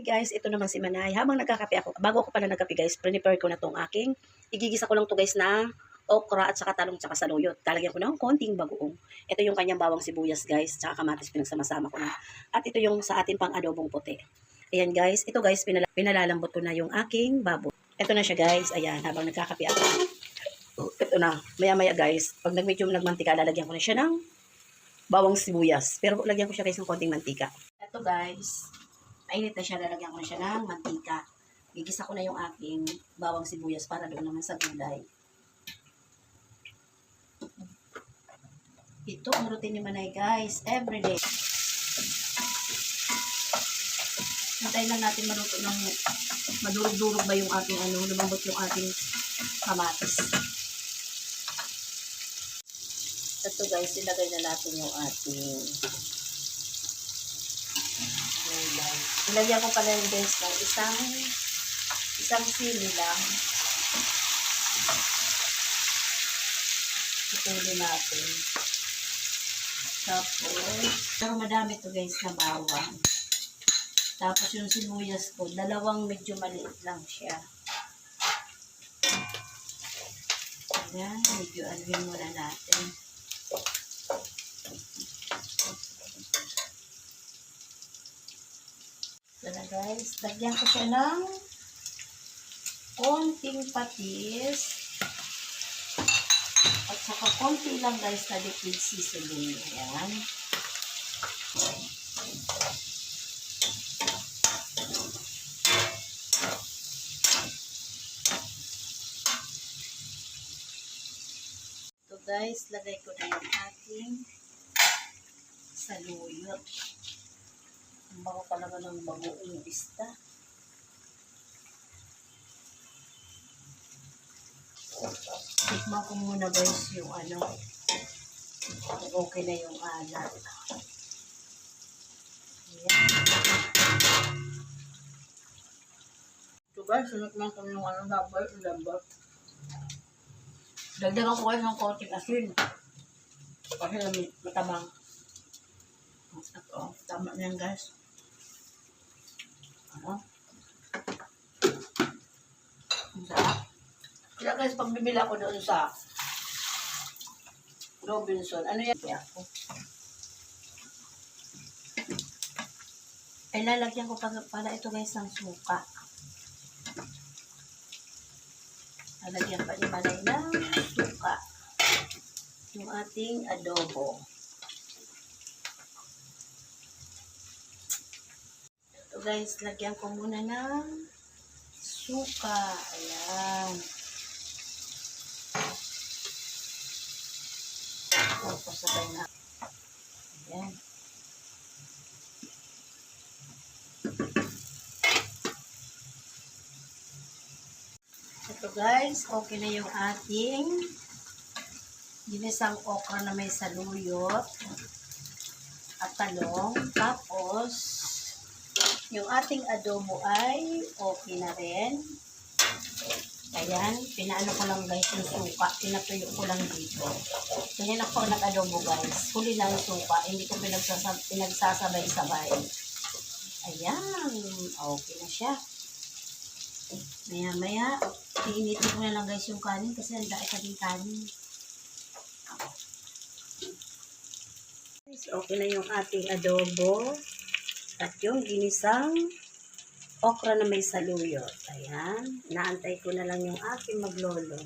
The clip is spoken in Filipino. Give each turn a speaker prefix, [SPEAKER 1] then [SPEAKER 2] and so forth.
[SPEAKER 1] Guys, ito naman si Manay. Habang nagkakape ako, bago ako pala nagkape guys, prepare ko na tong aking, igigisa ko lang to guys na okra at saka talong tsaka saluyot. Talagyan ko ng konting bagoong. Ito yung kanyang bawang sibuyas guys, tsaka kamatis pinagsama-sama ko na. At ito yung sa ating pang adobong puti. Ayan guys, ito guys, pinalalambot ko na yung aking baboy. Ito na siya guys, ayan, habang nagkakape ako. Ito na, maya-maya guys, pag nag-medyo nagmantika, lalagyan ko na siya ng bawang sibuyas. Pero lagyan ko siya guys ng konting mantika. Ito guys, mainit na siya, lalagyan ko na siya ng mantika. Gigisa ko na yung aking bawang sibuyas para doon naman sa gulay. Ito ang routine ni Manay guys, everyday. Hintayin lang natin maluto ng madurog-durog ba yung ating lumambot yung ating kamatis. Ito guys, ilagay na natin yung ating gulay. Ilagyan ko pala yung guys ng isang sili lang. Ituloy natin. Tapos, pero madami to guys na bawang. Tapos yung sibuyas ko, dalawang medyo maliit lang siya. Ayan, medyo aluhin muna natin. Ito guys, lagyan ko siya ng konting patis at saka konti lang guys na liquid seasoning. Ayan. Ito guys, lagay ko na yung ating saluyot. Ang bago talaga ng bagoong pista. Tikman ko muna guys yung okay na yung alat. Ayan. So guys, sinukman ko yung lambat. Dagdagan ko guys ng konting asin. Kasi matabang. Ito, tama na yan guys. Ang sarap. Kaya guys, pag bibili ako doon sa Robinson, ano yan? Kaya ako. Ay, lalagyan ko para ito guys ng suka. Lalagyan pa ni Manay ng suka. Yung ating adobo. Ito guys, lagyan ko muna ng suka. Ayan. Tapos sabay na. Ayan. Ito guys, okay na yung ating ginisang okra na may saluyot at talong. Tapos, yung ating adobo ay okay na rin. Ayan, pinaano ko lang guys yung suka. Pinatuyo ko lang dito. Ganyan ako nag-adobo guys. Huli lang yung suka. Hindi ko pinagsasabay-sabay. Ayan, okay na siya. Maya-maya, iinitin ko na lang guys yung kanin kasi ang dami ka din kanin. Okay na yung ating adobo. At yung ginisang okra na may saluyot. Ayan. Naantay ko na lang yung aking maglolo.